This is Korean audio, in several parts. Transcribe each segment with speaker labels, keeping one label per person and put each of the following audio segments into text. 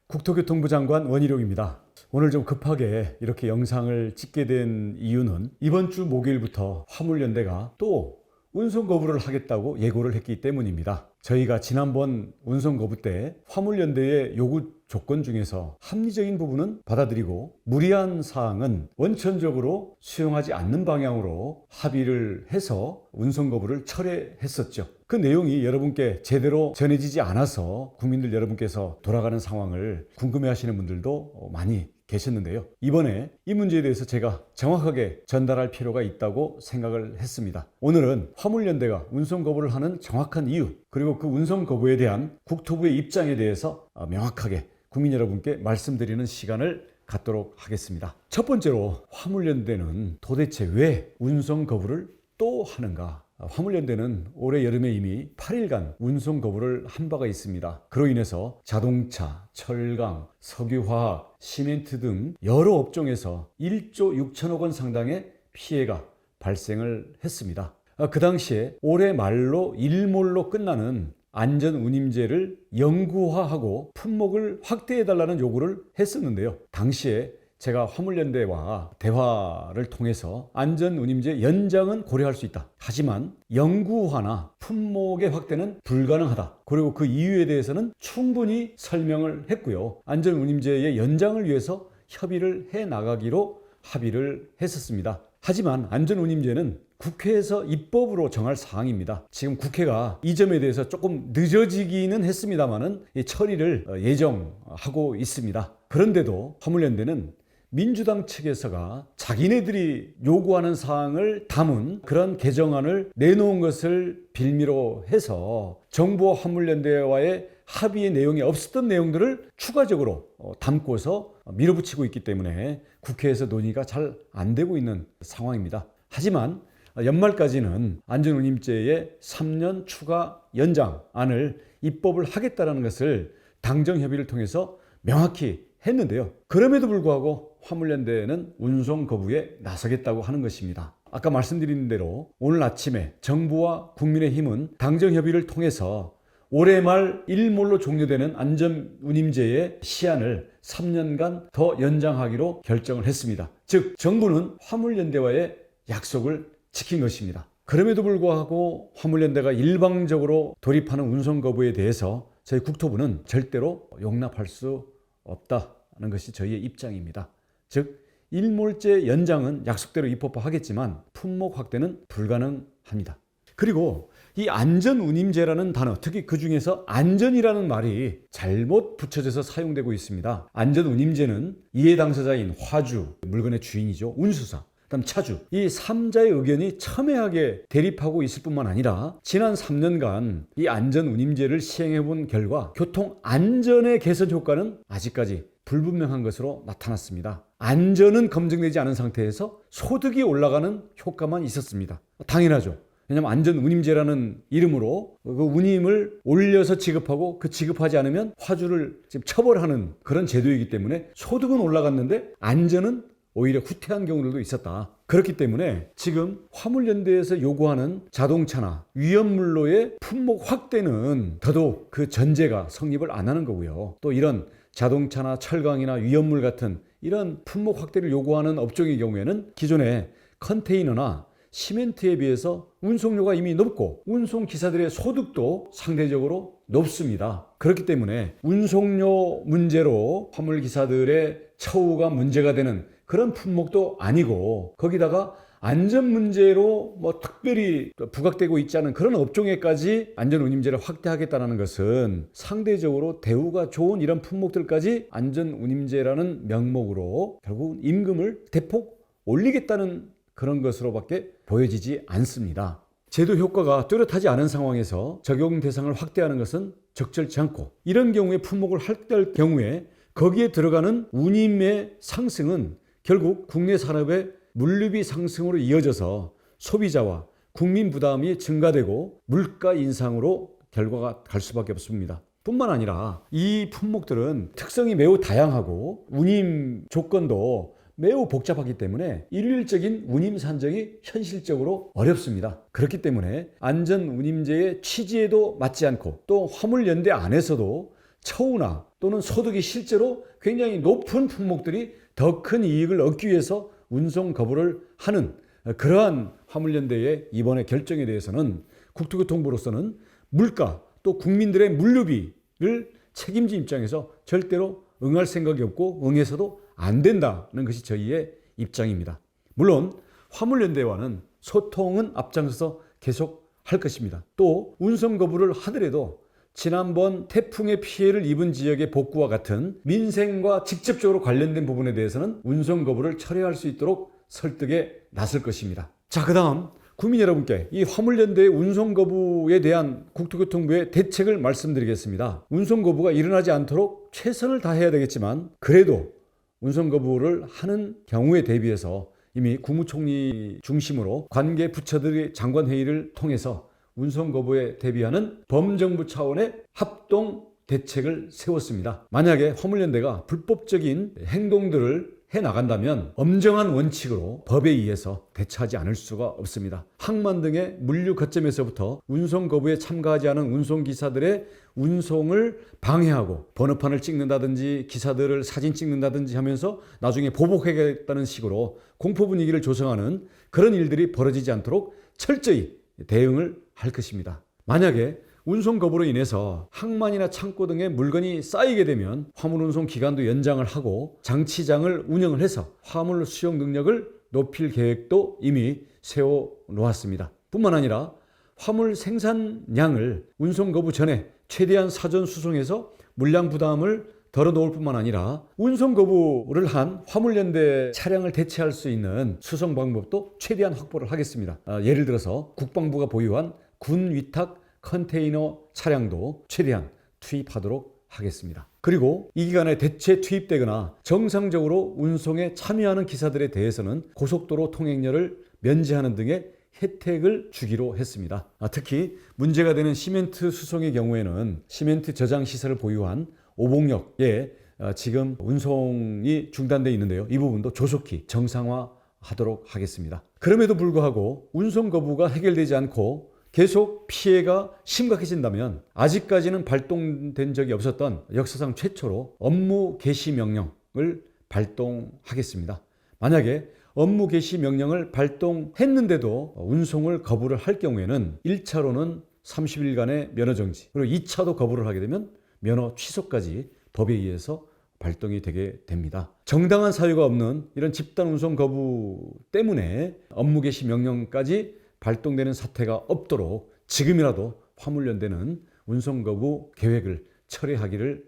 Speaker 1: 국토교통부 장관 원희룡입니다. 오늘 좀 급하게 이렇게 영상을 찍게 된 이유는 이번 주 목요일부터 화물연대가 또 운송 거부를 하겠다고 예고를 했기 때문입니다. 저희가 지난번 운송 거부 때 화물연대의 요구 조건 중에서 합리적인 부분은 받아들이고 무리한 사항은 원천적으로 수용하지 않는 방향으로 합의를 해서 운송 거부를 철회했었죠. 그 내용이 여러분께 제대로 전해지지 않아서 국민들 여러분께서 돌아가는 상황을 궁금해하시는 분들도 많이 계셨는데요. 이번에 이 문제에 대해서 제가 정확하게 전달할 필요가 있다고 생각을 했습니다. 오늘은 화물연대가 운송 거부를 하는 정확한 이유, 그리고 그 운송 거부에 대한 국토부의 입장에 대해서 명확하게 국민 여러분께 말씀드리는 시간을 갖도록 하겠습니다. 첫 번째로 화물연대는 도대체 왜 운송 거부를 또 하는가? 화물연대는 올해 여름에 이미 8일간 운송 거부를 한 바가 있습니다. 그로 인해서 자동차, 철강, 석유화학, 시멘트 등 여러 업종에서 1조 6천억 원 상당의 피해가 발생을 했습니다. 그 당시에 올해 말로 일몰로 끝나는 안전운임제를 영구화하고 품목을 확대해달라는 요구를 했었는데요. 당시에 제가 화물연대와 대화를 통해서 안전운임제 연장은 고려할 수 있다. 하지만 영구화나 품목의 확대는 불가능하다. 그리고 그 이유에 대해서는 충분히 설명을 했고요. 안전운임제의 연장을 위해서 협의를 해나가기로 합의를 했었습니다. 하지만 안전운임제는 국회에서 입법으로 정할 사항입니다. 지금 국회가 이 점에 대해서 조금 늦어지기는 했습니다만은 처리를 예정하고 있습니다. 그런데도 화물연대는 민주당 측에서가 자기네들이 요구하는 사항을 담은 그런 개정안을 내놓은 것을 빌미로 해서 정부와 화물연대와의 합의의 내용이 없었던 내용들을 추가적으로 담고서 밀어붙이고 있기 때문에 국회에서 논의가 잘 안 되고 있는 상황입니다. 하지만 연말까지는 안전운임제의 3년 추가 연장안을 입법을 하겠다는 것을 당정협의를 통해서 명확히 했는데요. 그럼에도 불구하고 화물연대는 운송 거부에 나서겠다고 하는 것입니다. 아까 말씀드린 대로 오늘 아침에 정부와 국민의힘은 당정협의를 통해서 올해 말 일몰로 종료되는 안전운임제의 시한을 3년간 더 연장하기로 결정을 했습니다. 즉 정부는 화물연대와의 약속을 지킨 것입니다. 그럼에도 불구하고 화물연대가 일방적으로 돌입하는 운송 거부에 대해서 저희 국토부는 절대로 용납할 수 없다는 것이 저희의 입장입니다. 즉 일몰제 연장은 약속대로 입법하겠지만 품목 확대는 불가능합니다. 그리고 이 안전운임제라는 단어, 특히 그 중에서 안전이라는 말이 잘못 붙여져서 사용되고 있습니다. 안전운임제는 이해 당사자인 화주, 물건의 주인이죠, 운수사, 그다음 차주, 이 3자의 의견이 첨예하게 대립하고 있을 뿐만 아니라 지난 3년간 이 안전운임제를 시행해 본 결과 교통 안전의 개선 효과는 아직까지 불분명한 것으로 나타났습니다. 안전은 검증되지 않은 상태에서 소득이 올라가는 효과만 있었습니다. 당연하죠. 왜냐하면 안전운임제라는 이름으로 그 운임을 올려서 지급하고 그 지급하지 않으면 화주를 지금 처벌하는 그런 제도이기 때문에 소득은 올라갔는데 안전은 오히려 후퇴한 경우들도 있었다. 그렇기 때문에 지금 화물연대에서 요구하는 자동차나 위험물로의 품목 확대는 더더욱 그 전제가 성립을 안 하는 거고요. 또 이런 자동차나 철강이나 위험물 같은 이런 품목 확대를 요구하는 업종의 경우에는 기존의 컨테이너나 시멘트에 비해서 운송료가 이미 높고 운송기사들의 소득도 상대적으로 높습니다. 그렇기 때문에 운송료 문제로 화물기사들의 처우가 문제가 되는 그런 품목도 아니고 거기다가 안전 문제로 특별히 부각되고 있지 않은 그런 업종에까지 안전운임제를 확대하겠다는 것은 상대적으로 대우가 좋은 이런 품목들까지 안전운임제라는 명목으로 결국 임금을 대폭 올리겠다는 그런 것으로밖에 보여지지 않습니다. 제도 효과가 뚜렷하지 않은 상황에서 적용 대상을 확대하는 것은 적절치 않고 이런 경우에 품목을 확대할 경우에 거기에 들어가는 운임의 상승은 결국 국내 산업의 물류비 상승으로 이어져서 소비자와 국민 부담이 증가되고 물가 인상으로 결과가 갈 수밖에 없습니다. 뿐만 아니라 이 품목들은 특성이 매우 다양하고 운임 조건도 매우 복잡하기 때문에 일률적인 운임 산정이 현실적으로 어렵습니다. 그렇기 때문에 안전운임제의 취지에도 맞지 않고 또 화물연대 안에서도 처우나 또는 소득이 실제로 굉장히 높은 품목들이 더 큰 이익을 얻기 위해서 운송 거부를 하는 그러한 화물연대의 이번의 결정에 대해서는 국토교통부로서는 물가 또 국민들의 물류비를 책임진 입장에서 절대로 응할 생각이 없고 응해서도 안 된다는 것이 저희의 입장입니다. 물론 화물연대와는 소통은 앞장서서 계속 할 것입니다. 또 운송 거부를 하더라도 지난번 태풍의 피해를 입은 지역의 복구와 같은 민생과 직접적으로 관련된 부분에 대해서는 운송 거부를 철회할 수 있도록 설득에 나설 것입니다. 자, 그 다음 국민 여러분께 이 화물연대의 운송 거부에 대한 국토교통부의 대책을 말씀드리겠습니다. 운송 거부가 일어나지 않도록 최선을 다해야 되겠지만 그래도 운송 거부를 하는 경우에 대비해서 이미 국무총리 중심으로 관계 부처들의 장관회의를 통해서 운송 거부에 대비하는 범정부 차원의 합동 대책을 세웠습니다. 만약에 화물연대가 불법적인 행동들을 해나간다면 엄정한 원칙으로 법에 의해서 대처하지 않을 수가 없습니다. 항만 등의 물류 거점에서부터 운송 거부에 참가하지 않은 운송기사들의 운송을 방해하고 번호판을 찍는다든지 기사들을 사진 찍는다든지 하면서 나중에 보복하겠다는 식으로 공포 분위기를 조성하는 그런 일들이 벌어지지 않도록 철저히 대응을 할 것입니다. 만약에 운송 거부로 인해서 항만이나 창고 등의 물건이 쌓이게 되면 화물 운송 기간도 연장을 하고 장치장을 운영을 해서 화물 수용 능력을 높일 계획도 이미 세워 놓았습니다. 뿐만 아니라 화물 생산량을 운송 거부 전에 최대한 사전 수송해서 물량 부담을 덜어놓을 뿐만 아니라 운송 거부를 한 화물연대 차량을 대체할 수 있는 수송 방법도 최대한 확보를 하겠습니다. 예를 들어서 국방부가 보유한 군 위탁 컨테이너 차량도 최대한 투입하도록 하겠습니다. 그리고 이 기간에 대체 투입되거나 정상적으로 운송에 참여하는 기사들에 대해서는 고속도로 통행료를 면제하는 등의 혜택을 주기로 했습니다. 특히 문제가 되는 시멘트 수송의 경우에는 시멘트 저장 시설을 보유한 오봉역에 지금 운송이 중단되어 있는데요. 이 부분도 조속히 정상화하도록 하겠습니다. 그럼에도 불구하고 운송 거부가 해결되지 않고 계속 피해가 심각해진다면 아직까지는 발동된 적이 없었던 역사상 최초로 업무 개시 명령을 발동하겠습니다. 만약에 업무 개시 명령을 발동했는데도 운송을 거부를 할 경우에는 1차로는 30일간의 면허 정지, 그리고 2차도 거부를 하게 되면 면허 취소까지 법에 의해서 발동이 되게 됩니다. 정당한 사유가 없는 이런 집단 운송 거부 때문에 업무 개시 명령까지 발동되는 사태가 없도록 지금이라도 화물연대는 운송 거부 계획을 철회하기를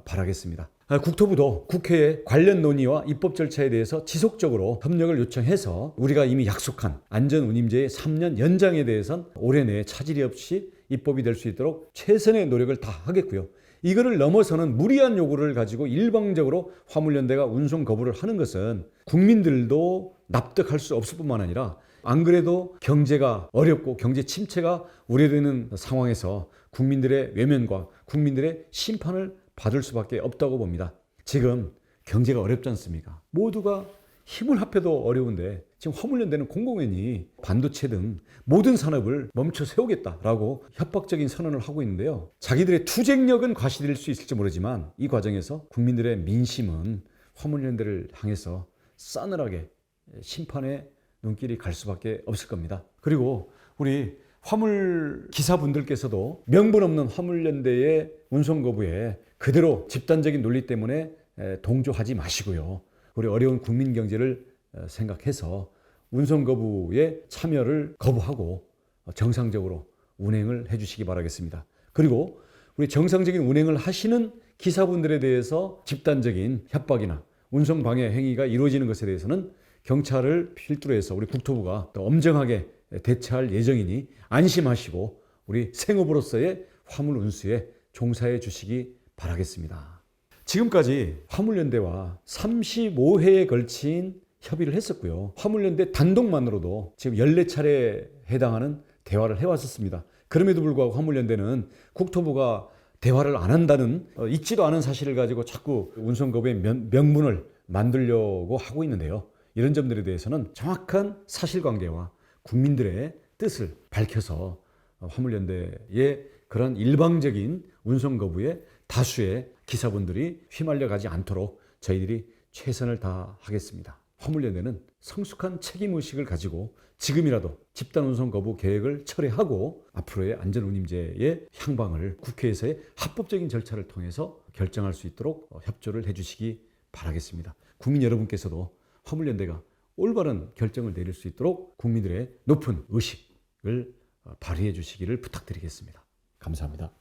Speaker 1: 바라겠습니다. 국토부도 국회에 관련 논의와 입법 절차에 대해서 지속적으로 협력을 요청해서 우리가 이미 약속한 안전운임제의 3년 연장에 대해선 올해 내에 차질이 없이 입법이 될 수 있도록 최선의 노력을 다하겠고요. 이거를 넘어서는 무리한 요구를 가지고 일방적으로 화물연대가 운송 거부를 하는 것은 국민들도 납득할 수 없을 뿐만 아니라 안 그래도 경제가 어렵고 경제 침체가 우려되는 상황에서 국민들의 외면과 국민들의 심판을 받을 수밖에 없다고 봅니다. 지금 경제가 어렵지 않습니까? 모두가 힘을 합해도 어려운데 지금 화물연대는 공공연히 반도체 등 모든 산업을 멈춰 세우겠다라고 협박적인 선언을 하고 있는데요. 자기들의 투쟁력은 과시될 수 있을지 모르지만 이 과정에서 국민들의 민심은 화물연대를 향해서 싸늘하게 심판의 눈길이 갈 수밖에 없을 겁니다. 그리고 우리 화물 기사분들께서도 명분 없는 화물연대의 운송 거부에 그대로 집단적인 논리 때문에 동조하지 마시고요. 우리 어려운 국민 경제를 생각해서 운송 거부에 참여를 거부하고 정상적으로 운행을 해주시기 바라겠습니다. 그리고 우리 정상적인 운행을 하시는 기사분들에 대해서 집단적인 협박이나 운송 방해 행위가 이루어지는 것에 대해서는 경찰을 필두로 해서 우리 국토부가 더 엄정하게 대처할 예정이니 안심하시고 우리 생업으로서의 화물 운수에 종사해 주시기 바라겠습니다. 지금까지 화물연대와 35회에 걸친 협의를 했었고요. 화물연대 단독만으로도 지금 14차례에 해당하는 대화를 해왔었습니다. 그럼에도 불구하고 화물연대는 국토부가 대화를 안 한다는 있지도 않은 사실을 가지고 자꾸 운송거부의 명분을 만들려고 하고 있는데요. 이런 점들에 대해서는 정확한 사실관계와 국민들의 뜻을 밝혀서 화물연대의 그런 일방적인 운송거부에 다수의 기사분들이 휘말려 가지 않도록 저희들이 최선을 다하겠습니다. 화물연대는 성숙한 책임의식을 가지고 지금이라도 집단운송 거부 계획을 철회하고 앞으로의 안전운임제의 향방을 국회에서의 합법적인 절차를 통해서 결정할 수 있도록 협조를 해주시기 바라겠습니다. 국민 여러분께서도 화물연대가 올바른 결정을 내릴 수 있도록 국민들의 높은 의식을 발휘해 주시기를 부탁드리겠습니다. 감사합니다.